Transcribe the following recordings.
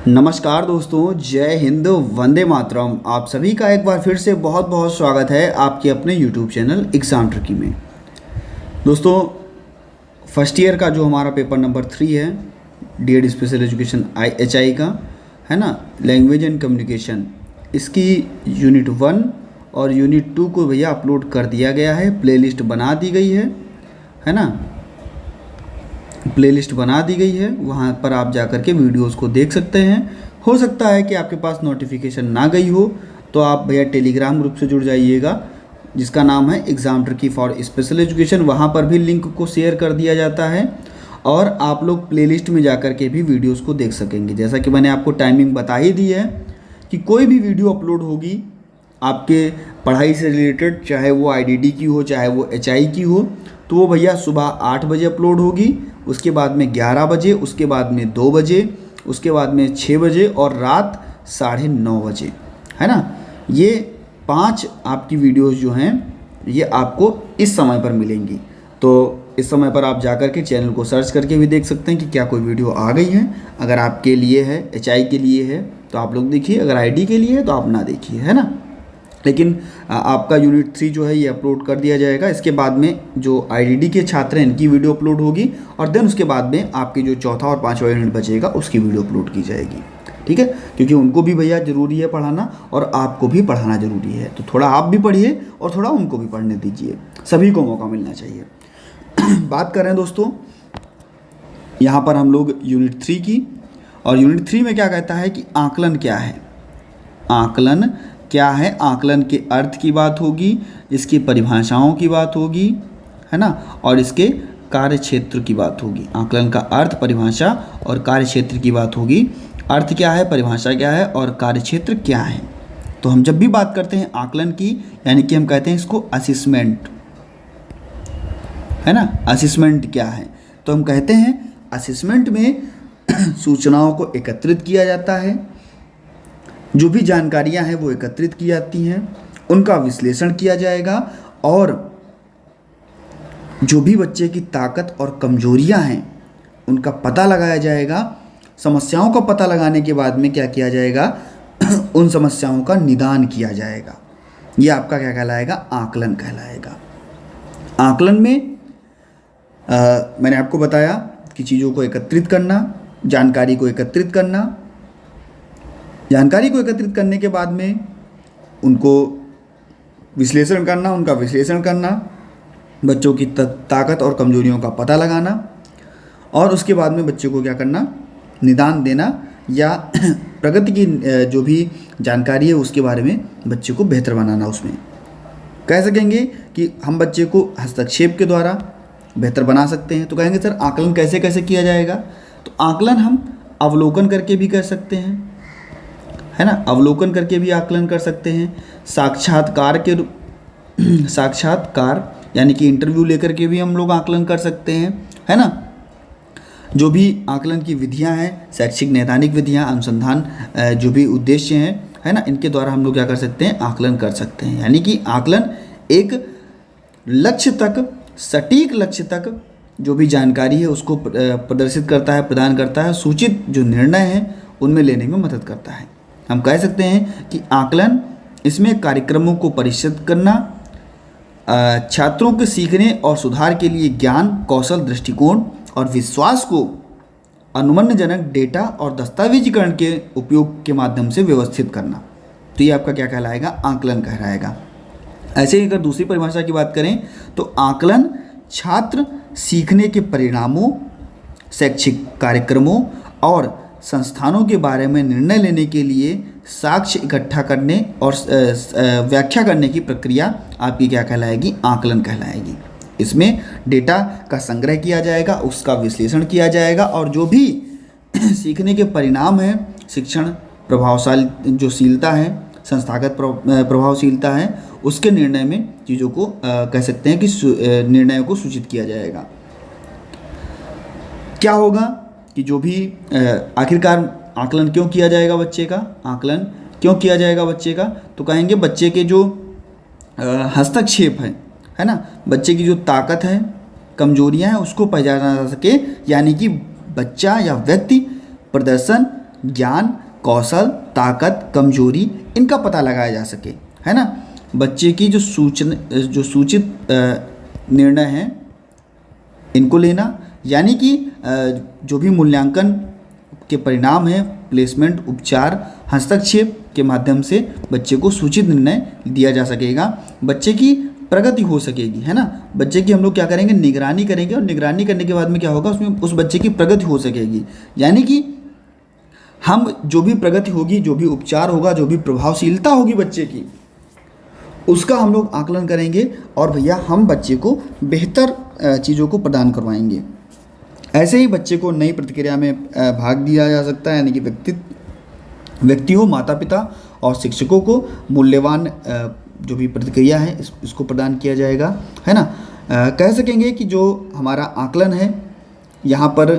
नमस्कार दोस्तों, जय हिंद, वंदे मातरम। आप सभी का एक बार फिर से बहुत बहुत स्वागत है आपके अपने यूट्यूब चैनल एग्ज़ाम ट्रिकी में। दोस्तों, फर्स्ट ईयर का जो हमारा पेपर नंबर 3 है डीएड स्पेशल एजुकेशन HI का, है ना, लैंग्वेज एंड कम्युनिकेशन, इसकी यूनिट 1 और यूनिट 2 को भैया अपलोड कर दिया गया है। प्लेलिस्ट बना दी गई है ना, प्लेलिस्ट बना दी गई है। वहाँ पर आप जाकर के वीडियोस को देख सकते हैं। हो सकता है कि आपके पास नोटिफिकेशन ना गई हो तो आप भैया टेलीग्राम ग्रुप से जुड़ जाइएगा जिसका नाम है exam tricky for special education. वहाँ पर भी लिंक को शेयर कर दिया जाता है और आप लोग प्लेलिस्ट में जाकर के भी वीडियोस को देख सकेंगे। जैसा कि मैंने आपको टाइमिंग बता ही दी है कि कोई भी वीडियो अपलोड होगी आपके पढ़ाई से रिलेटेड, चाहे वो IDD की हो चाहे वो HI की हो, तो वो भैया सुबह 8 बजे अपलोड होगी, उसके बाद में 11 बजे, उसके बाद में 2 बजे, उसके बाद में 6 बजे और रात 9:30 बजे, है ना। ये 5 आपकी वीडियोस जो हैं ये आपको इस समय पर मिलेंगी। तो इस समय पर आप जाकर के चैनल को सर्च करके भी देख सकते हैं कि क्या कोई वीडियो आ गई है। अगर आपके लिए है, HI के लिए है तो आप लोग देखिए, अगर ID के लिए है तो आप ना देखिए, है ना। लेकिन आपका यूनिट 3 जो है ये अपलोड कर दिया जाएगा। इसके बाद में जो IDD के छात्र हैं इनकी वीडियो अपलोड होगी और देन उसके बाद में आपके जो चौथा और पांचवा यूनिट बचेगा उसकी वीडियो अपलोड की जाएगी, ठीक है। क्योंकि उनको भी भैया ज़रूरी है पढ़ाना और आपको भी पढ़ाना ज़रूरी है, तो थोड़ा आप भी पढ़िए और थोड़ा उनको भी पढ़ने दीजिए, सभी को मौका मिलना चाहिए। बात करें दोस्तों यहाँ पर हम लोग यूनिट 3 की, और यूनिट 3 में क्या कहता है कि आकलन क्या है। आकलन क्या है, आकलन के अर्थ की बात होगी, इसकी परिभाषाओं की बात होगी, है ना, और इसके कार्य क्षेत्र की बात होगी। आकलन का अर्थ, परिभाषा और कार्य क्षेत्र की बात होगी। अर्थ क्या है, परिभाषा क्या है और कार्य क्षेत्र क्या है। तो हम जब भी बात करते हैं आकलन की, यानी कि हम कहते हैं इसको असेसमेंट, है ना। असेसमेंट क्या है, तो हम कहते हैं असेसमेंट में सूचनाओं को एकत्रित किया जाता है, जो भी जानकारियां हैं वो एकत्रित की जाती हैं, उनका विश्लेषण किया जाएगा और जो भी बच्चे की ताकत और कमजोरियां हैं उनका पता लगाया जाएगा। समस्याओं का पता लगाने के बाद में क्या किया जाएगा, उन समस्याओं का निदान किया जाएगा। ये आपका क्या कहलाएगा, आकलन कहलाएगा। आकलन में मैंने आपको बताया कि चीज़ों को एकत्रित करना, जानकारी को एकत्रित करना, जानकारी को एकत्रित करने के बाद में उनको विश्लेषण करना, उनका विश्लेषण करना, बच्चों की ताकत और कमजोरियों का पता लगाना और उसके बाद में बच्चे को क्या करना, निदान देना या प्रगति की जो भी जानकारी है उसके बारे में बच्चे को बेहतर बनाना। उसमें कह सकेंगे कि हम बच्चे को हस्तक्षेप के द्वारा बेहतर बना सकते हैं। तो कहेंगे सर आकलन कैसे कैसे किया जाएगा, तो आकलन हम अवलोकन करके भी कर सकते हैं, है ना, अवलोकन करके भी आकलन कर सकते हैं। साक्षात्कार यानी कि इंटरव्यू लेकर के भी हम लोग आकलन कर सकते हैं, है ना। जो भी आकलन की विधियां हैं, शैक्षिक नैदानिक विधियां, अनुसंधान जो भी उद्देश्य हैं, है ना, इनके द्वारा हम लोग क्या कर सकते हैं, आकलन कर सकते हैं। यानी कि आकलन एक लक्ष्य तक, सटीक लक्ष्य तक जो भी जानकारी है उसको प्रदर्शित करता है, प्रदान करता है, सूचित जो निर्णय हैं उनमें लेने में मदद करता है। हम कह सकते हैं कि आकलन इसमें कार्यक्रमों को परिष्कृत करना, छात्रों के सीखने और सुधार के लिए ज्ञान, कौशल, दृष्टिकोण और विश्वास को अनुमानजनक डेटा और दस्तावेजीकरण के उपयोग के माध्यम से व्यवस्थित करना। तो ये आपका क्या कहलाएगा, आकलन कहलाएगा। ऐसे ही अगर दूसरी परिभाषा की बात करें तो आकलन छात्र सीखने के परिणामों, शैक्षिक कार्यक्रमों और संस्थानों के बारे में निर्णय लेने के लिए साक्ष्य इकट्ठा करने और व्याख्या करने की प्रक्रिया आपकी क्या कहलाएगी, आकलन कहलाएगी। इसमें डेटा का संग्रह किया जाएगा, उसका विश्लेषण किया जाएगा और जो भी सीखने के परिणाम हैं, शिक्षण प्रभावशाली जो शीलता है, संस्थागत प्रभावशीलता है, उसके निर्णय में चीज़ों को कह सकते हैं कि निर्णयों को सूचित किया जाएगा। क्या होगा कि जो भी आखिरकार आकलन क्यों किया जाएगा बच्चे का, आकलन क्यों किया जाएगा बच्चे का, तो कहेंगे बच्चे के जो हस्तक्षेप है ना, बच्चे की जो ताकत है, कमजोरियां हैं उसको पहचाना जा सके, यानी कि बच्चा या व्यक्ति प्रदर्शन ज्ञान, कौशल, ताकत, कमजोरी इनका पता लगाया जा सके, है ना। बच्चे की जो सूचित निर्णय हैं इनको लेना, यानी कि जो भी मूल्यांकन के परिणाम हैं, प्लेसमेंट, उपचार, हस्तक्षेप के माध्यम से बच्चे को सूचित निर्णय दिया जा सकेगा, बच्चे की प्रगति हो सकेगी, है ना। बच्चे की हम लोग क्या करेंगे, निगरानी करेंगे, और निगरानी करने के बाद में क्या होगा, उसमें उस बच्चे की प्रगति हो सकेगी, यानी कि हम जो भी प्रगति होगी, जो भी उपचार होगा, जो भी प्रभावशीलता होगी बच्चे की, उसका हम लोग आकलन करेंगे और भैया हम बच्चे को बेहतर चीज़ों को प्रदान करवाएंगे। ऐसे ही बच्चे को नई प्रतिक्रिया में भाग दिया जा सकता है, यानी कि व्यक्तियों, माता पिता और शिक्षकों को मूल्यवान जो भी प्रतिक्रिया है इसको प्रदान किया जाएगा, है ना। कह सकेंगे कि जो हमारा आकलन है यहाँ पर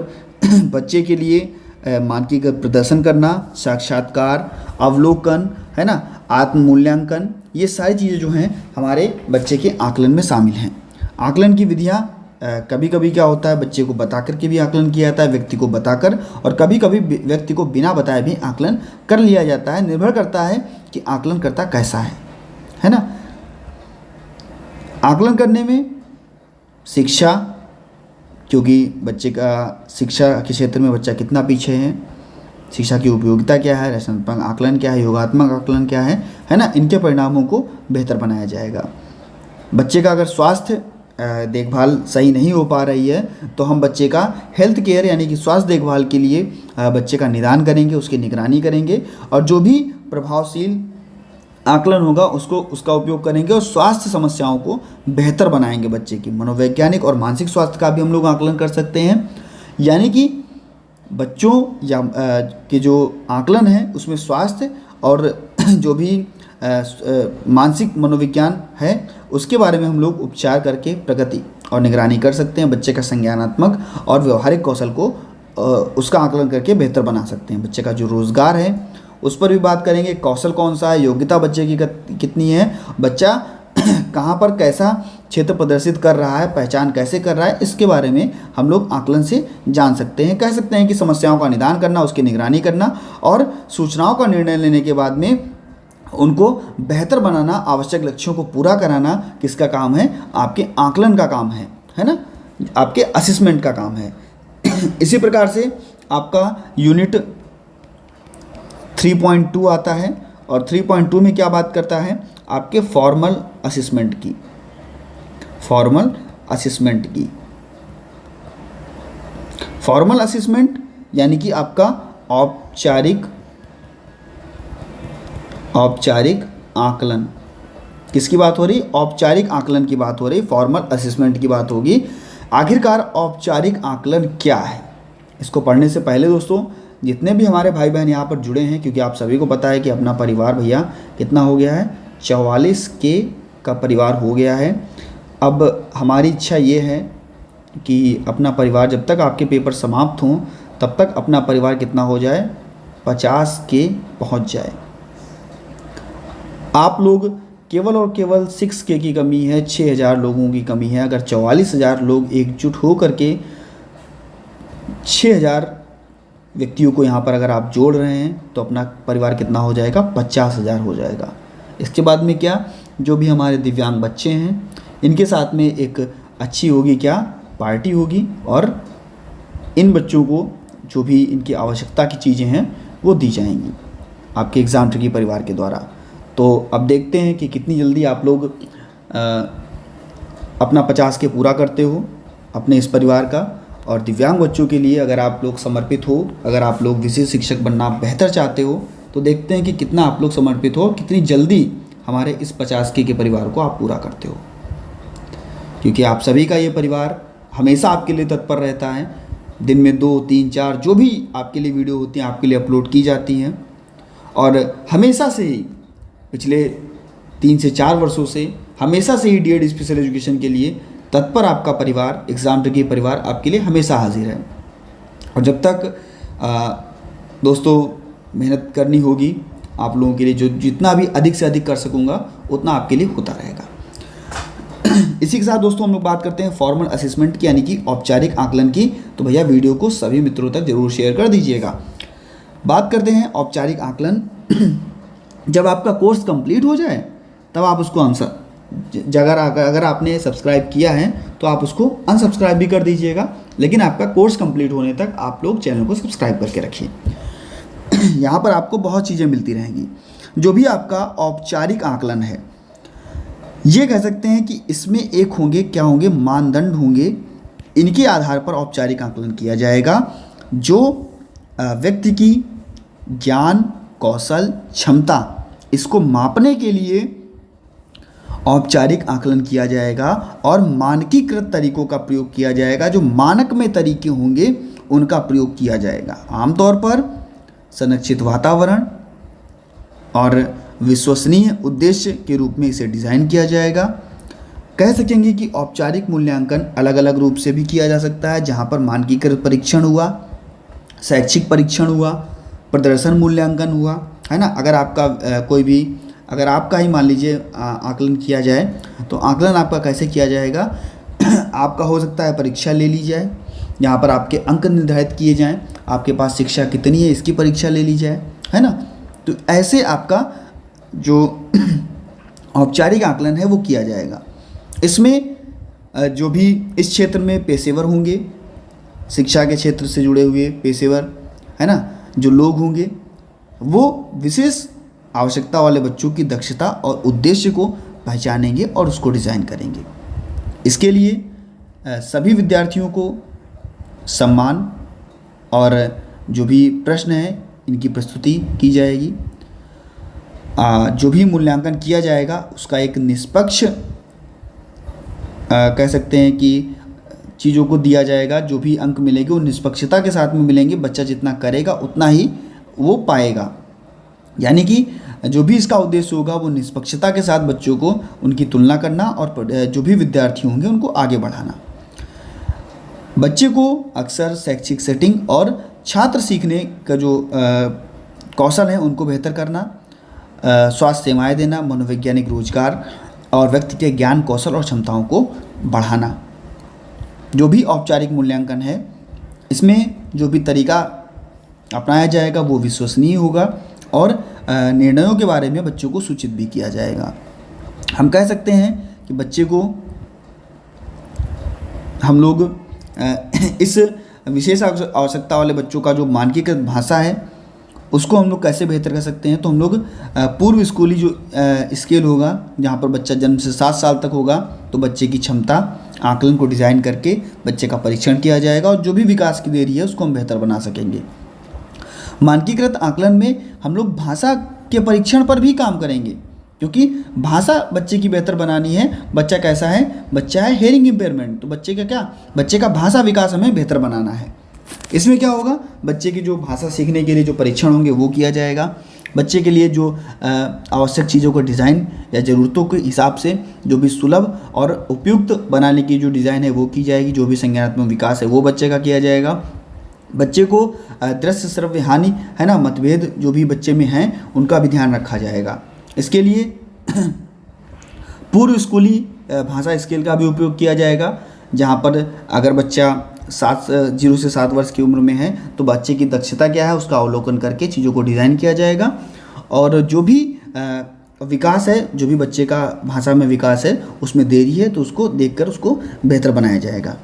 बच्चे के लिए मानकीकृत प्रदर्शन करना, साक्षात्कार, अवलोकन, है ना, आत्म मूल्यांकन, ये सारी चीज़ें जो हैं हमारे बच्चे के आकलन में शामिल हैं। आकलन की विधियाँ कभी कभी क्या होता है, बच्चे को बता कर के भी आकलन किया जाता है, व्यक्ति को बताकर, और कभी कभी व्यक्ति को बिना बताए भी आकलन कर लिया जाता है। निर्भर करता है कि आकलन करता कैसा है ना। आकलन करने में शिक्षा, क्योंकि बच्चे का शिक्षा के क्षेत्र में बच्चा कितना पीछे है, शिक्षा की उपयोगिता क्या है, रचनात्मक आकलन क्या है, योगात्मक आकलन क्या है ना, इनके परिणामों को बेहतर बनाया जाएगा। बच्चे का अगर स्वास्थ्य देखभाल सही नहीं हो पा रही है तो हम बच्चे का हेल्थ केयर यानी कि स्वास्थ्य देखभाल के लिए बच्चे का निदान करेंगे, उसकी निगरानी करेंगे, और जो भी प्रभावशील आकलन होगा उसका उपयोग करेंगे और स्वास्थ्य समस्याओं को बेहतर बनाएंगे। बच्चे की मनोवैज्ञानिक और मानसिक स्वास्थ्य का भी हम लोग आकलन कर सकते हैं, यानी कि बच्चों या के जो आकलन है उसमें स्वास्थ्य और जो भी मानसिक मनोविज्ञान है उसके बारे में हम लोग उपचार करके प्रगति और निगरानी कर सकते हैं। बच्चे का संज्ञानात्मक और व्यवहारिक कौशल को उसका आकलन करके बेहतर बना सकते हैं। बच्चे का जो रोज़गार है उस पर भी बात करेंगे, कौशल कौन सा है, योग्यता बच्चे की कितनी है, बच्चा कहाँ पर कैसा क्षेत्र प्रदर्शित कर रहा है, पहचान कैसे कर रहा है, इसके बारे में हम लोग आकलन से जान सकते हैं। कह सकते हैं कि समस्याओं का निदान करना, उसकी निगरानी करना और सूचनाओं का निर्णय लेने के बाद में उनको बेहतर बनाना, आवश्यक लक्ष्यों को पूरा कराना किसका काम है, आपके आकलन का काम है ना, आपके असेसमेंट का काम है। इसी प्रकार से आपका यूनिट 3.2 आता है और 3.2 में क्या बात करता है, आपके फॉर्मल असेसमेंट की। फॉर्मल असेसमेंट यानी कि आपका औपचारिक आकलन। किसकी बात हो रही, औपचारिक आकलन की बात हो रही, फॉर्मल असेसमेंट की बात होगी। आखिरकार औपचारिक आकलन क्या है, इसको पढ़ने से पहले दोस्तों जितने भी हमारे भाई बहन यहाँ पर जुड़े हैं, क्योंकि आप सभी को पता है कि अपना परिवार भैया कितना हो गया है, 44K का परिवार हो गया है। अब हमारी इच्छा ये है कि अपना परिवार जब तक आपके पेपर समाप्त हों तब तक अपना परिवार कितना हो जाए, 50K पहुँच जाए। आप लोग केवल और केवल 6K की कमी है, 6000 लोगों की कमी है। अगर 44,000 लोग एकजुट हो करके 6000 व्यक्तियों को यहाँ पर अगर आप जोड़ रहे हैं तो अपना परिवार कितना हो जाएगा, 50,000 हो जाएगा। इसके बाद में क्या, जो भी हमारे दिव्यांग बच्चे हैं इनके साथ में एक अच्छी होगी क्या, पार्टी होगी, और इन बच्चों को जो भी इनकी आवश्यकता की चीज़ें हैं वो दी जाएंगी आपके एग्ज़ाम ट्रिकी परिवार के द्वारा। तो अब देखते हैं कि कितनी जल्दी आप लोग अपना 50K पूरा करते हो अपने इस परिवार का। और दिव्यांग बच्चों के लिए अगर आप लोग समर्पित हो, अगर आप लोग विशेष शिक्षक बनना बेहतर चाहते हो तो देखते हैं कि कितना आप लोग समर्पित हो, कितनी जल्दी हमारे इस 50K के परिवार को आप पूरा करते हो। क्योंकि आप सभी का ये परिवार हमेशा आपके लिए तत्पर रहता है। दिन में 2, 3, 4 जो भी आपके लिए वीडियो होती हैं आपके लिए अपलोड की जाती हैं, और हमेशा से ही पिछले 3 से 4 वर्षों से हमेशा से ही DED स्पेशल एजुकेशन के लिए तत्पर आपका परिवार, एग्ज़ाम ट्रिकी परिवार आपके लिए हमेशा हाजिर है। और जब तक दोस्तों मेहनत करनी होगी आप लोगों के लिए, जो जितना भी अधिक से अधिक कर सकूँगा उतना आपके लिए होता रहेगा। इसी के साथ दोस्तों हम लोग बात करते हैं फॉर्मल असेसमेंट की, यानी कि औपचारिक आकलन की। तो भैया वीडियो को सभी मित्रों तक जरूर शेयर कर दीजिएगा। बात करते हैं औपचारिक आकलन। जब आपका कोर्स कंप्लीट हो जाए तब आप उसको अगर आपने सब्सक्राइब किया है तो आप उसको अनसब्सक्राइब भी कर दीजिएगा, लेकिन आपका कोर्स कंप्लीट होने तक आप लोग चैनल को सब्सक्राइब करके रखिए। यहाँ पर आपको बहुत चीज़ें मिलती रहेंगी। जो भी आपका औपचारिक आकलन है, ये कह सकते हैं कि इसमें एक होंगे, क्या होंगे, मानदंड होंगे। इनके आधार पर औपचारिक आकलन किया जाएगा। जो व्यक्ति की ज्ञान, कौशल, क्षमता, इसको मापने के लिए औपचारिक आकलन किया जाएगा और मानकीकृत तरीकों का प्रयोग किया जाएगा। जो मानक में तरीके होंगे उनका प्रयोग किया जाएगा। आमतौर पर संरक्षित वातावरण और विश्वसनीय उद्देश्य के रूप में इसे डिज़ाइन किया जाएगा। कह सकेंगे कि औपचारिक मूल्यांकन अलग अलग रूप से भी किया जा सकता है, जहाँ पर मानकीकृत परीक्षण हुआ, शैक्षिक परीक्षण हुआ, प्रदर्शन मूल्यांकन हुआ, है ना। अगर आपका ही मान लीजिए आकलन किया जाए तो आकलन आपका कैसे किया जाएगा। आपका हो सकता है परीक्षा ले ली जाए, यहाँ पर आपके अंक निर्धारित किए जाएं, आपके पास शिक्षा कितनी है इसकी परीक्षा ले ली जाए, है ना। तो ऐसे आपका जो औपचारिक आकलन है वो किया जाएगा। इसमें जो भी इस क्षेत्र में पेशेवर होंगे, शिक्षा के क्षेत्र से जुड़े हुए पेशेवर, है ना, जो लोग होंगे, वो विशेष आवश्यकता वाले बच्चों की दक्षता और उद्देश्य को पहचानेंगे और उसको डिज़ाइन करेंगे। इसके लिए सभी विद्यार्थियों को सम्मान और जो भी प्रश्न है इनकी प्रस्तुति की जाएगी। जो भी मूल्यांकन किया जाएगा उसका एक निष्पक्ष कह सकते हैं कि चीज़ों को दिया जाएगा। जो भी अंक मिलेंगे वो निष्पक्षता के साथ में मिलेंगे। बच्चा जितना करेगा उतना ही वो पाएगा, यानी कि जो भी इसका उद्देश्य होगा वो निष्पक्षता के साथ बच्चों को उनकी तुलना करना और जो भी विद्यार्थी होंगे उनको आगे बढ़ाना। बच्चे को अक्सर शैक्षिक सेटिंग और छात्र सीखने का जो कौशल है उनको बेहतर करना, स्वास्थ्य सेवाएं देना, मनोवैज्ञानिक रोजगार और व्यक्ति के ज्ञान, कौशल और क्षमताओं को बढ़ाना। जो भी औपचारिक मूल्यांकन है इसमें जो भी तरीका अपनाया जाएगा वो विश्वसनीय होगा और निर्णयों के बारे में बच्चों को सूचित भी किया जाएगा। हम कह सकते हैं कि बच्चे को हम लोग इस विशेष आवश्यकता वाले बच्चों का जो मानकीकृत भाषा है उसको हम लोग कैसे बेहतर कर सकते हैं। तो हम लोग पूर्व स्कूली जो स्केल होगा, जहाँ पर बच्चा जन्म से 7 साल तक होगा, तो बच्चे की क्षमता आकलन को डिज़ाइन करके बच्चे का परीक्षण किया जाएगा और जो भी विकास की देरी है उसको हम बेहतर बना सकेंगे। मानकीकृत आकलन में हम लोग भाषा के परीक्षण पर भी काम करेंगे, क्योंकि भाषा बच्चे की बेहतर बनानी है। बच्चा कैसा है, बच्चा है हेयरिंग इम्पेयरमेंट, तो बच्चे का भाषा विकास हमें बेहतर बनाना है। इसमें क्या होगा, बच्चे की जो भाषा सीखने के लिए जो परीक्षण होंगे वो किया जाएगा। बच्चे के लिए जो आवश्यक चीज़ों को डिज़ाइन या ज़रूरतों के हिसाब से जो भी सुलभ और उपयुक्त बनाने की जो डिज़ाइन है वो की जाएगी। जो भी संज्ञानात्मक विकास है वो बच्चे का किया जाएगा। बच्चे को दृश्य श्रव्य हानि, है ना, मतभेद जो भी बच्चे में हैं उनका भी ध्यान रखा जाएगा। इसके लिए पूर्व स्कूली भाषा स्केल का भी उपयोग किया जाएगा, जहाँ पर अगर बच्चा 0 से 7 वर्ष की उम्र में है तो बच्चे की दक्षता क्या है उसका अवलोकन करके चीज़ों को डिज़ाइन किया जाएगा। और जो भी विकास है, जो भी बच्चे का भाषा में विकास है उसमें देरी है तो उसको देखकर उसको बेहतर बनाया जाएगा।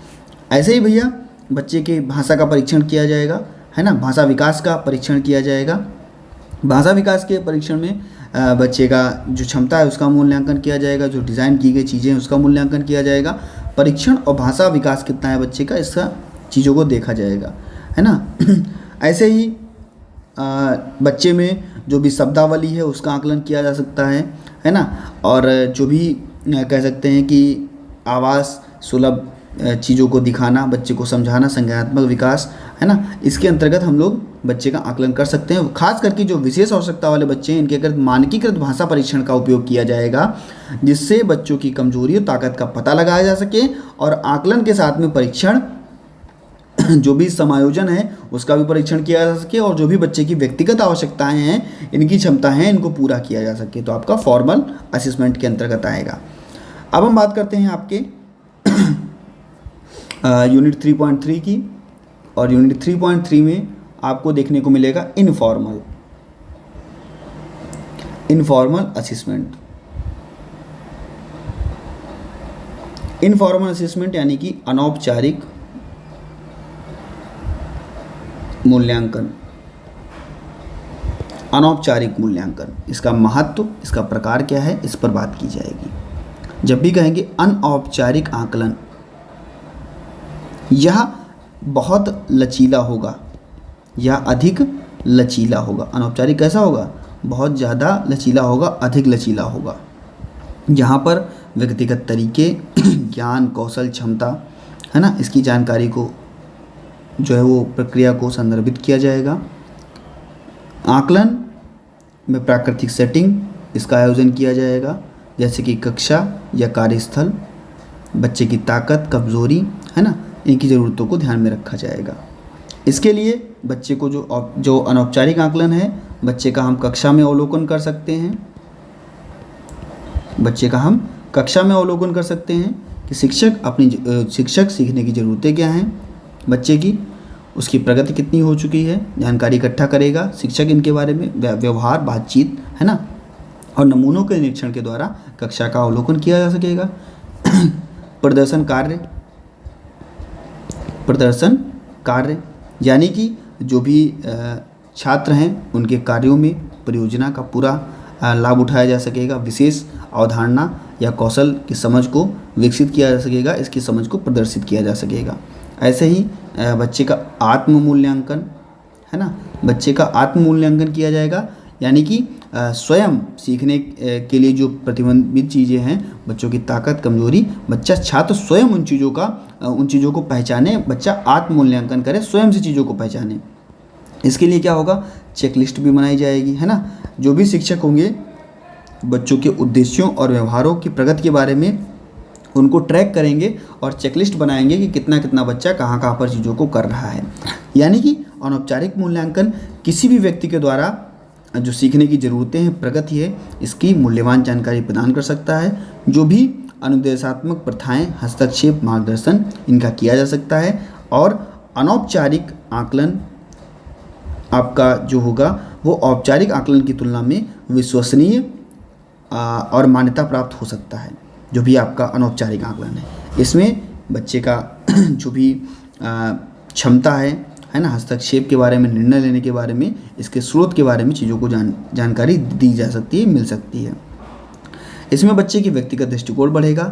ऐसे ही भैया बच्चे के भाषा का परीक्षण किया जाएगा, है ना, भाषा विकास का परीक्षण किया जाएगा। भाषा विकास के परीक्षण में बच्चे का जो क्षमता है उसका मूल्यांकन किया जाएगा, जो डिज़ाइन की गई चीज़ें हैं उसका मूल्यांकन किया जाएगा। परीक्षण और भाषा विकास कितना है बच्चे का, इसका चीज़ों को देखा जाएगा, है ना। ऐसे ही बच्चे में जो भी शब्दावली है उसका आकलन किया जा सकता है ना। और जो भी कह सकते हैं कि आवास सुलभ चीज़ों को दिखाना, बच्चे को समझाना, संज्ञानात्मक विकास, है ना, इसके अंतर्गत हम लोग बच्चे का आकलन कर सकते हैं। खास करके जो विशेष आवश्यकता वाले बच्चे हैं इनके अंतर्गत मानकीकृत भाषा परीक्षण का उपयोग किया जाएगा, जिससे बच्चों की कमजोरी और ताकत का पता लगाया जा सके और आकलन के साथ में परीक्षण जो भी समायोजन है उसका भी परीक्षण किया जा सके और जो भी बच्चे की व्यक्तिगत आवश्यकताएं हैं, इनकी क्षमता है, इनको पूरा किया जा सके। तो आपका फॉर्मल असेसमेंट के अंतर्गत आएगा। अब हम बात करते हैं आपके यूनिट 3.3 की। और यूनिट 3.3 में आपको देखने को मिलेगा इनफॉर्मल असेसमेंट। इनफॉर्मल असेसमेंट यानी कि अनौपचारिक मूल्यांकन। अनौपचारिक मूल्यांकन, इसका महत्व, इसका प्रकार क्या है, इस पर बात की जाएगी। जब भी कहेंगे अनौपचारिक आकलन, यह बहुत लचीला होगा या अधिक लचीला होगा। अनौपचारिक कैसा होगा? बहुत ज़्यादा लचीला होगा, अधिक लचीला होगा। यहाँ पर व्यक्तिगत तरीके, ज्ञान, कौशल, क्षमता, है ना, इसकी जानकारी को जो है वो प्रक्रिया को संदर्भित किया जाएगा। आकलन में प्राकृतिक सेटिंग, इसका आयोजन किया जाएगा, जैसे कि कक्षा या कार्यस्थल। बच्चे की ताकत, कमज़ोरी, है ना, इनकी ज़रूरतों को ध्यान में रखा जाएगा। इसके लिए बच्चे को जो अनौपचारिक आकलन है, बच्चे का हम कक्षा में अवलोकन कर सकते हैं। बच्चे का हम कक्षा में अवलोकन कर सकते हैं कि शिक्षक सीखने की ज़रूरतें क्या हैं बच्चे की, उसकी प्रगति कितनी हो चुकी है, जानकारी इकट्ठा करेगा शिक्षक इनके बारे में, व्यवहार, बातचीत, है ना, और नमूनों के निरीक्षण के द्वारा कक्षा का अवलोकन किया जा सकेगा। प्रदर्शन कार्य यानी कि जो भी छात्र हैं उनके कार्यों में परियोजना का पूरा लाभ उठाया जा सकेगा। विशेष अवधारणा या कौशल की समझ को विकसित किया जा सकेगा, इसकी समझ को प्रदर्शित किया जा सकेगा। ऐसे ही बच्चे का आत्म मूल्यांकन, है ना, बच्चे का आत्म मूल्यांकन किया जाएगा, यानी कि स्वयं सीखने के लिए जो प्रतिबंधित चीज़ें हैं, बच्चों की ताकत, कमजोरी, छात्र स्वयं उन चीज़ों को पहचाने, बच्चा आत्म मूल्यांकन करे, स्वयं से चीज़ों को पहचाने। इसके लिए क्या होगा? चेकलिस्ट भी बनाई जाएगी, है ना। जो भी शिक्षक होंगे बच्चों के उद्देश्यों और व्यवहारों की प्रगति के बारे में उनको ट्रैक करेंगे और चेकलिस्ट बनाएंगे कि कितना बच्चा कहाँ पर चीज़ों को कर रहा है। यानी कि अनौपचारिक मूल्यांकन किसी भी व्यक्ति के द्वारा जो सीखने की ज़रूरतें हैं, प्रगति है, इसकी मूल्यवान जानकारी प्रदान कर सकता है। जो भी अनुदेशात्मक प्रथाएं, हस्तक्षेप, मार्गदर्शन, इनका किया जा सकता है। और अनौपचारिक आकलन आपका जो होगा वो औपचारिक आकलन की तुलना में विश्वसनीय और मान्यता प्राप्त हो सकता है, जो भी आपका अनौपचारिक आकलन है। इसमें बच्चे का जो भी क्षमता है ना, हस्तक्षेप के बारे में, निर्णय लेने के बारे में, इसके स्रोत के बारे में चीज़ों को जानकारी दी जा सकती है, मिल सकती है। इसमें बच्चे की व्यक्तिगत दृष्टिकोण बढ़ेगा,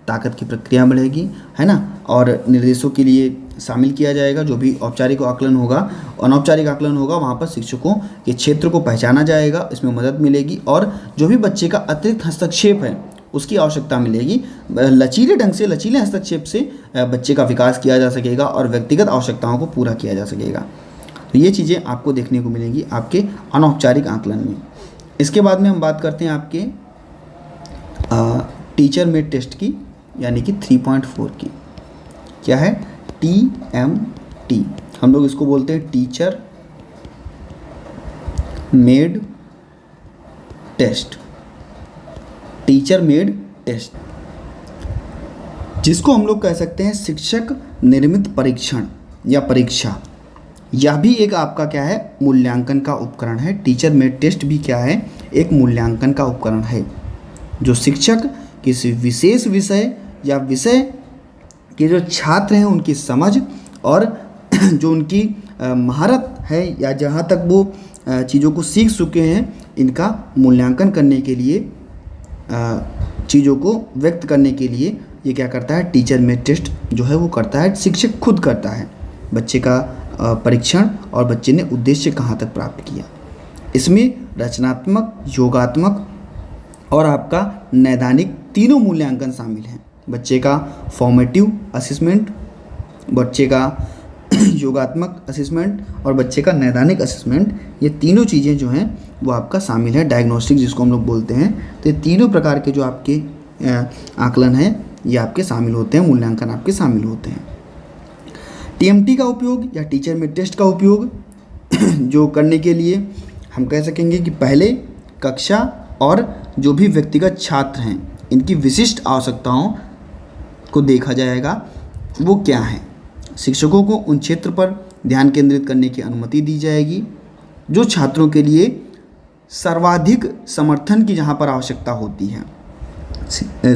ताकत की प्रक्रिया बढ़ेगी, है ना, और निर्देशों के लिए शामिल किया जाएगा। जो भी औपचारिक आकलन होगा, अनौपचारिक आकलन होगा, वहाँ पर शिक्षकों के क्षेत्र को पहचाना जाएगा, इसमें मदद मिलेगी। और जो भी बच्चे का अतिरिक्त हस्तक्षेप है उसकी आवश्यकता मिलेगी। लचीले ढंग से, लचीले हस्तक्षेप से बच्चे का विकास किया जा सकेगा और व्यक्तिगत आवश्यकताओं को पूरा किया जा सकेगा। तो ये चीज़ें आपको देखने को मिलेंगी आपके अनौपचारिक आकलन में। इसके बाद में हम बात करते हैं आपके टीचर मेड टेस्ट की, यानी कि 3.4 की। क्या है? TMT, हम लोग इसको बोलते हैं teacher made test. Teacher made test, जिसको हम लोग कह सकते हैं शिक्षक निर्मित परीक्षण या परीक्षा। यह भी एक आपका क्या है? मूल्यांकन का उपकरण है। टीचर मेड टेस्ट भी क्या है? एक मूल्यांकन का उपकरण है, जो शिक्षक किसी विशेष विषय या विषय के जो छात्र हैं उनकी समझ और जो उनकी महारत है या जहाँ तक वो चीज़ों को सीख चुके हैं, इनका मूल्यांकन करने के लिए, चीज़ों को व्यक्त करने के लिए ये क्या करता है? टीचर मेड टेस्ट जो है वो करता है, शिक्षक खुद करता है बच्चे का परीक्षण और बच्चे ने उद्देश्य कहाँ तक प्राप्त किया। इसमें रचनात्मक, योगात्मक और आपका नैदानिक तीनों मूल्यांकन शामिल हैं। बच्चे का फॉर्मेटिव असेसमेंट, बच्चे का योगात्मक असेसमेंट और बच्चे का नैदानिक असेसमेंट, ये तीनों चीज़ें जो हैं वो आपका शामिल है। डायग्नोस्टिक जिसको हम लोग बोलते हैं, तो ये तीनों प्रकार के जो आपके आकलन हैं ये आपके शामिल होते हैं, मूल्यांकन आपके शामिल होते हैं। TMT का उपयोग या टीचर मेड टेस्ट का उपयोग जो करने के लिए हम कह सकेंगे कि पहले कक्षा और जो भी व्यक्तिगत छात्र हैं इनकी विशिष्ट आवश्यकताओं को देखा जाएगा, वो क्या है। शिक्षकों को उन क्षेत्र पर ध्यान केंद्रित करने की अनुमति दी जाएगी। जो छात्रों के लिए सर्वाधिक समर्थन की जहाँ पर आवश्यकता होती है,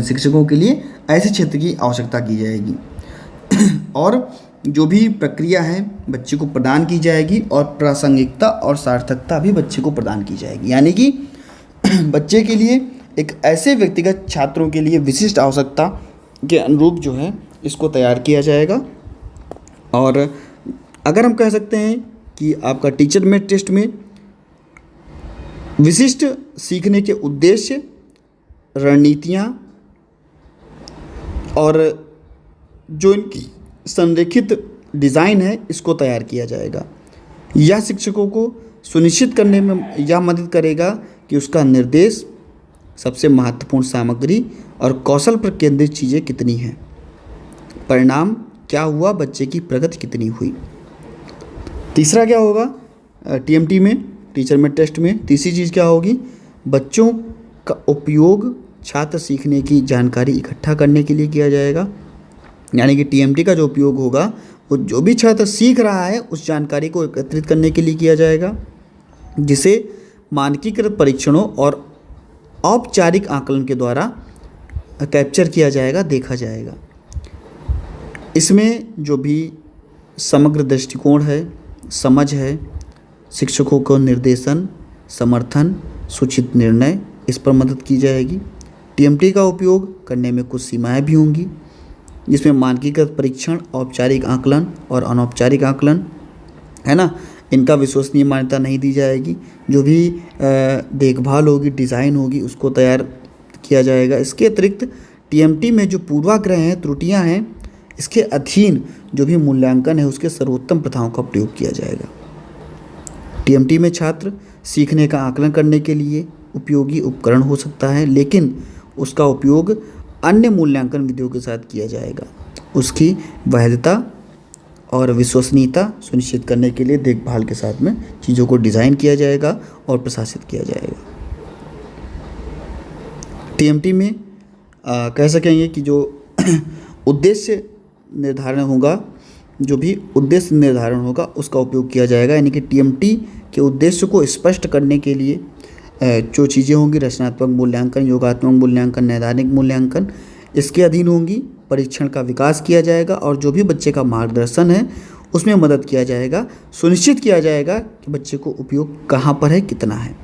शिक्षकों के लिए ऐसे क्षेत्र की आवश्यकता की जाएगी। और जो भी प्रक्रिया है बच्चे को प्रदान की जाएगी और प्रासंगिकता और सार्थकता भी बच्चे को प्रदान की जाएगी। यानी कि बच्चे के लिए एक ऐसे व्यक्तिगत छात्रों के लिए विशिष्ट आवश्यकता के अनुरूप जो है इसको तैयार किया जाएगा। और अगर हम कह सकते हैं कि आपका टीचर मेड टेस्ट में विशिष्ट सीखने के उद्देश्य, रणनीतियाँ और जो इनकी संरेखित डिज़ाइन है इसको तैयार किया जाएगा। यह शिक्षकों को सुनिश्चित करने में यह मदद करेगा कि उसका निर्देश सबसे महत्वपूर्ण सामग्री और कौशल पर केंद्रित चीज़ें कितनी हैं, परिणाम क्या हुआ, बच्चे की प्रगति कितनी हुई। तीसरा क्या होगा टीएमटी में, टीचर में टेस्ट में तीसरी चीज़ क्या होगी, बच्चों का उपयोग छात्र सीखने की जानकारी इकट्ठा करने के लिए किया जाएगा। यानी कि टीएमटी का जो उपयोग होगा वो जो भी छात्र सीख रहा है उस जानकारी को एकत्रित करने के लिए किया जाएगा, जिसे मानकीकृत परीक्षणों और औपचारिक आकलन के द्वारा कैप्चर किया जाएगा, देखा जाएगा। इसमें जो भी समग्र दृष्टिकोण है, समझ है, शिक्षकों को निर्देशन, समर्थन, सूचित निर्णय, इस पर मदद की जाएगी। टीएमटी का उपयोग करने में कुछ सीमाएं भी होंगी, जिसमें मानकीकृत परीक्षण, औपचारिक आकलन और अनौपचारिक आकलन है ना, इनका विश्वसनीय मान्यता नहीं दी जाएगी। जो भी देखभाल होगी, डिज़ाइन होगी, उसको तैयार किया जाएगा। इसके अतिरिक्त टीएमटी में जो पूर्वाग्रह हैं, त्रुटियां हैं, इसके अधीन जो भी मूल्यांकन है उसके सर्वोत्तम प्रथाओं का प्रयोग किया जाएगा। टीएमटी में छात्र सीखने का आकलन करने के लिए उपयोगी उपकरण हो सकता है, लेकिन उसका उपयोग अन्य मूल्यांकन विधियों के साथ किया जाएगा। उसकी वैधता और विश्वसनीयता सुनिश्चित करने के लिए देखभाल के साथ में चीज़ों को डिज़ाइन किया जाएगा और प्रशासित किया जाएगा। टीएमटी में कह सकेंगे कि जो उद्देश्य निर्धारण होगा, जो भी उद्देश्य निर्धारण होगा उसका उपयोग किया जाएगा। यानी कि टीएमटी के उद्देश्य को स्पष्ट करने के लिए जो चीज़ें होंगी, रचनात्मक मूल्यांकन, योगात्मक मूल्यांकन, नैदानिक मूल्यांकन, इसके अधीन होंगी। परीक्षण का विकास किया जाएगा और जो भी बच्चे का मार्गदर्शन है उसमें मदद किया जाएगा। सुनिश्चित किया जाएगा कि बच्चे को उपयोग कहाँ पर है, कितना है।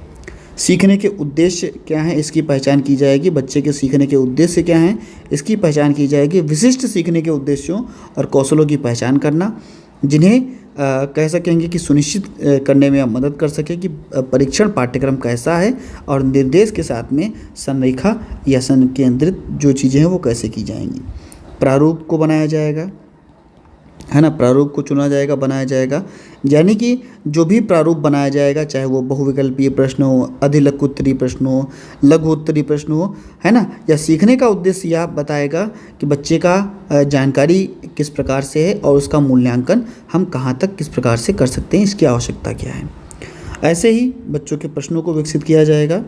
सीखने के उद्देश्य क्या हैं, इसकी पहचान की जाएगी। बच्चे के सीखने के उद्देश्य क्या हैं, इसकी पहचान की जाएगी। विशिष्ट सीखने के उद्देश्यों और कौशलों की पहचान करना, जिन्हें कह सकेंगे कि सुनिश्चित करने में मदद कर सके कि परीक्षण पाठ्यक्रम कैसा है और निर्देश के साथ में संरेखा या संकेंद्रित जो चीज़ें हैं वो कैसे की जाएंगी। प्रारूप को बनाया जाएगा, है ना, प्रारूप को चुना जाएगा, बनाया जाएगा। यानी कि जो भी प्रारूप बनाया जाएगा, चाहे वो बहुविकल्पीय प्रश्न हो, अधिलघु उत्तरीय प्रश्न हो, लघु उत्तरीय प्रश्न हो, है ना, या सीखने का उद्देश्य यह बताएगा कि बच्चे का जानकारी किस प्रकार से है और उसका मूल्यांकन हम कहाँ तक किस प्रकार से कर सकते हैं, इसकी आवश्यकता क्या है। ऐसे ही बच्चों के प्रश्नों को विकसित किया जाएगा,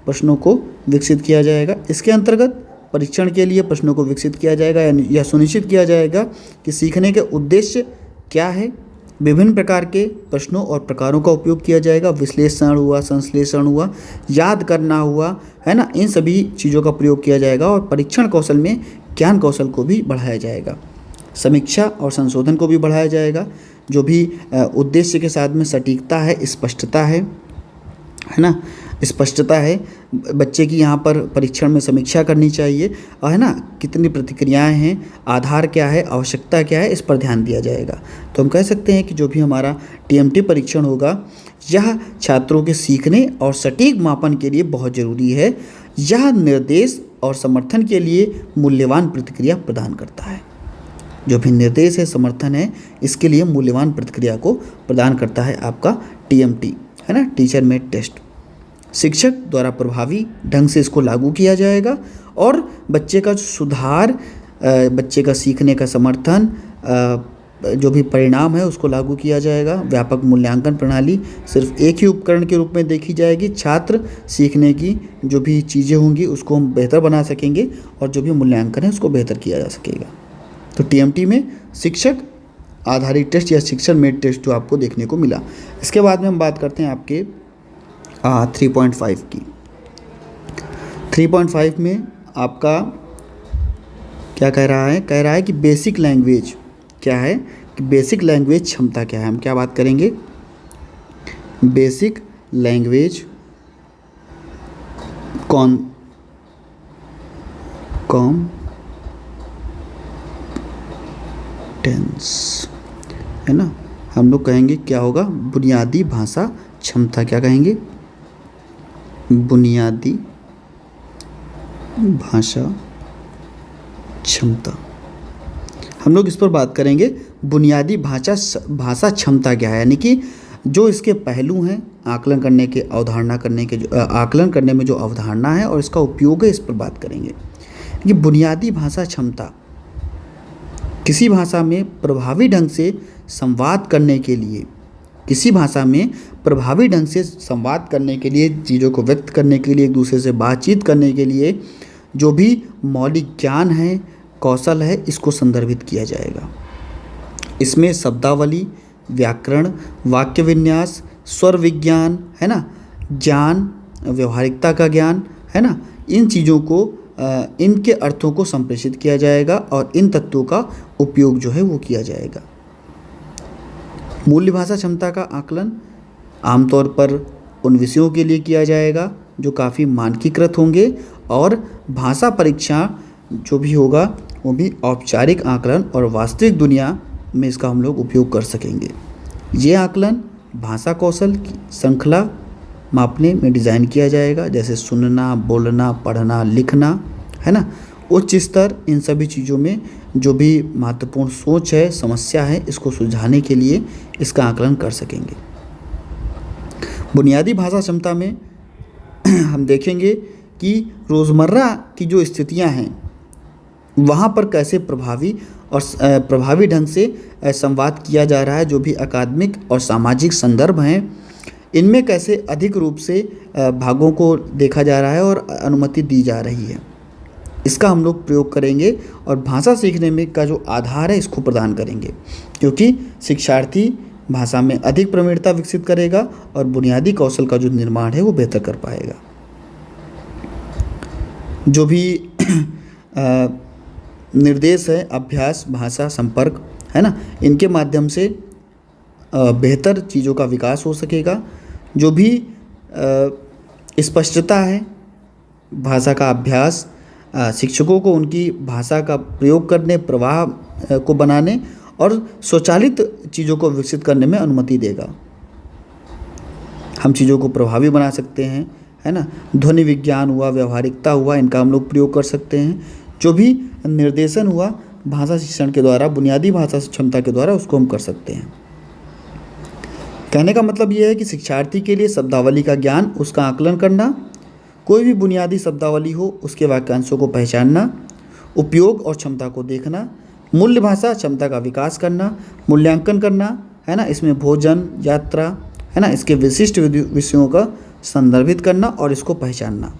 प्रश्नों को विकसित किया जाएगा। इसके अंतर्गत परीक्षण के लिए प्रश्नों को विकसित किया जाएगा या सुनिश्चित किया जाएगा कि सीखने के उद्देश्य क्या है। विभिन्न प्रकार के प्रश्नों और प्रकारों का उपयोग किया जाएगा। विश्लेषण हुआ, संश्लेषण हुआ, याद करना हुआ, है ना, इन सभी चीज़ों का प्रयोग किया जाएगा। और परीक्षण कौशल में ज्ञान कौशल को भी बढ़ाया जाएगा। समीक्षा और संशोधन को भी बढ़ाया जाएगा। जो भी उद्देश्य के साथ में सटीकता है, स्पष्टता है ना, स्पष्टता है। बच्चे की यहाँ पर परीक्षण में समीक्षा करनी चाहिए, और है ना, कितनी प्रतिक्रियाएं हैं, आधार क्या है, आवश्यकता क्या है, इस पर ध्यान दिया जाएगा। तो हम कह सकते हैं कि जो भी हमारा टीएमटी परीक्षण होगा यह छात्रों के सीखने और सटीक मापन के लिए बहुत ज़रूरी है। यह निर्देश और समर्थन के लिए मूल्यवान प्रतिक्रिया प्रदान करता है। जो भी निर्देश है, समर्थन है, इसके लिए मूल्यवान प्रतिक्रिया को प्रदान करता है आपका टीएमटी, है ना, टीचर मेड टेस्ट। शिक्षक द्वारा प्रभावी ढंग से इसको लागू किया जाएगा और बच्चे का सुधार, बच्चे का सीखने का समर्थन, जो भी परिणाम है उसको लागू किया जाएगा। व्यापक मूल्यांकन प्रणाली सिर्फ एक ही उपकरण के रूप में देखी जाएगी। छात्र सीखने की जो भी चीज़ें होंगी उसको हम बेहतर बना सकेंगे और जो भी मूल्यांकन है उसको बेहतर किया जा सकेगा। तो टीएमटी में शिक्षक आधारित टेस्ट या शिक्षण मेड टेस्ट जो आपको देखने को मिला। इसके बाद में हम बात करते हैं आपके 3.5 की। 3.5 में आपका क्या कह रहा है? कह रहा है कि बेसिक लैंग्वेज क्या है, कि बेसिक लैंग्वेज क्षमता क्या है। हम क्या बात करेंगे? बेसिक लैंग्वेज कॉम्पिटेंस, है ना। हम लोग कहेंगे क्या होगा? बुनियादी भाषा क्षमता। क्या कहेंगे? बुनियादी भाषा क्षमता। हम लोग इस पर बात करेंगे। बुनियादी भाषा क्षमता क्या है, यानी कि जो इसके पहलू हैं, आकलन करने के, अवधारणा करने के, जो आकलन करने में जो अवधारणा है और इसका उपयोग है, इस पर बात करेंगे। कि बुनियादी भाषा क्षमता किसी भाषा में प्रभावी ढंग से संवाद करने के लिए, किसी भाषा में प्रभावी ढंग से संवाद करने के लिए, चीज़ों को व्यक्त करने के लिए, एक दूसरे से बातचीत करने के लिए जो भी मौलिक ज्ञान है, कौशल है, इसको संदर्भित किया जाएगा। इसमें शब्दावली, व्याकरण, वाक्य विन्यास, स्वर विज्ञान, है ना, ज्ञान, व्यवहारिकता का ज्ञान, है ना, इन चीज़ों को, इनके अर्थों को संप्रेषित किया जाएगा और इन तत्वों का उपयोग जो है वो किया जाएगा। मूल्य भाषा क्षमता का आकलन आमतौर पर उन विषयों के लिए किया जाएगा जो काफ़ी मानकीकृत होंगे, और भाषा परीक्षा जो भी होगा वो भी औपचारिक आकलन और वास्तविक दुनिया में इसका हम लोग उपयोग कर सकेंगे। ये आकलन भाषा कौशल की श्रृंखला मापने में डिज़ाइन किया जाएगा, जैसे सुनना, बोलना, पढ़ना, लिखना, है ना, उच्च स्तर, इन सभी चीज़ों में जो भी महत्वपूर्ण सोच है, समस्या है, इसको सुलझाने के लिए इसका आकलन कर सकेंगे। बुनियादी भाषा क्षमता में हम देखेंगे कि रोज़मर्रा की जो स्थितियां हैं वहाँ पर कैसे प्रभावी ढंग से संवाद किया जा रहा है। जो भी अकादमिक और सामाजिक संदर्भ हैं, इनमें कैसे अधिक रूप से भागों को देखा जा रहा है और अनुमति दी जा रही है, इसका हम लोग प्रयोग करेंगे और भाषा सीखने में का जो आधार है इसको प्रदान करेंगे, क्योंकि शिक्षार्थी भाषा में अधिक प्रवीणता विकसित करेगा और बुनियादी कौशल का जो निर्माण है वो बेहतर कर पाएगा। जो भी निर्देश है, अभ्यास, भाषा, संपर्क, है ना, इनके माध्यम से बेहतर चीज़ों का विकास हो सकेगा। जो भी स्पष्टता है, भाषा का अभ्यास शिक्षकों को उनकी भाषा का प्रयोग करने, प्रवाह को बनाने और स्वचालित चीज़ों को विकसित करने में अनुमति देगा। हम चीज़ों को प्रभावी बना सकते हैं, है ना। ध्वनि विज्ञान हुआ, व्यवहारिकता हुआ, इनका हम लोग प्रयोग कर सकते हैं। जो भी निर्देशन हुआ भाषा शिक्षण के द्वारा, बुनियादी भाषा क्षमता के द्वारा, उसको हम कर सकते हैं। कहने का मतलब ये है कि शिक्षार्थी के लिए शब्दावली का ज्ञान, उसका आकलन करना, कोई भी बुनियादी शब्दावली हो उसके वाक्यांशों को पहचानना, उपयोग और क्षमता को देखना, मूल्य भाषा क्षमता का विकास करना, मूल्यांकन करना, है ना, इसमें भोजन, यात्रा, है ना, इसके विशिष्ट विषयों का संदर्भित करना और इसको पहचानना।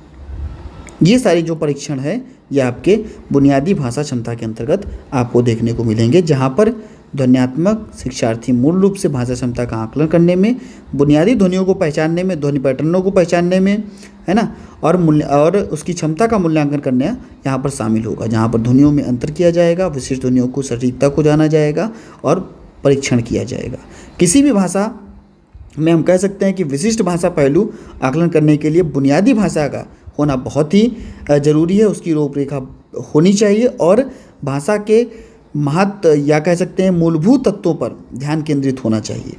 ये सारी जो परीक्षण है ये आपके बुनियादी भाषा क्षमता के अंतर्गत आपको देखने को मिलेंगे, जहाँ पर ध्वन्यात्मक शिक्षार्थी मूल रूप से भाषा क्षमता का आकलन करने में, बुनियादी ध्वनियों को पहचानने में, ध्वनि पैटर्नों को पहचानने में, है ना, और उसकी क्षमता का मूल्यांकन करना यहाँ पर शामिल होगा, जहाँ पर ध्वनियों में अंतर किया जाएगा, विशिष्ट ध्वनियों को सटीकता को जाना जाएगा और परीक्षण किया जाएगा। किसी भी भाषा में हम कह सकते हैं कि विशिष्ट भाषा पहलू आकलन करने के लिए बुनियादी भाषा का होना बहुत ही ज़रूरी है, उसकी रूपरेखा होनी चाहिए और भाषा के महत्व या कह सकते हैं मूलभूत तत्वों पर ध्यान केंद्रित होना चाहिए।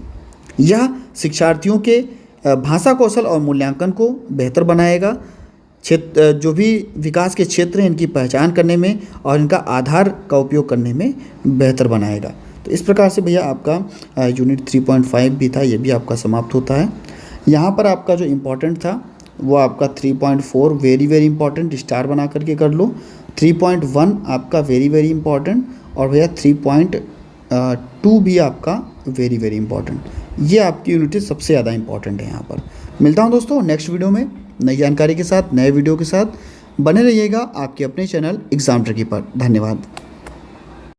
यह शिक्षार्थियों के भाषा कौशल और मूल्यांकन को बेहतर बनाएगा। जो भी विकास के क्षेत्र हैं इनकी पहचान करने में और इनका आधार का उपयोग करने में बेहतर बनाएगा। तो इस प्रकार से भैया आपका यूनिट 3.5 भी था, ये भी आपका समाप्त होता है। यहाँ पर आपका जो इम्पोर्टेंट था वो आपका 3.4 वेरी वेरी इंपॉर्टेंट, स्टार बना करके कर लो। 3.1 आपका वेरी वेरी इंपॉर्टेंट और भैया 3.2 भी आपका वेरी वेरी इंपॉर्टेंट। ये आपकी यूनिट सबसे ज़्यादा इंपॉर्टेंट है यहाँ पर। मिलता हूँ दोस्तों नेक्स्ट वीडियो में नई जानकारी के साथ, नए वीडियो के साथ। बने रहिएगा आपके अपने चैनल एग्जाम ट्रिकी पर। धन्यवाद।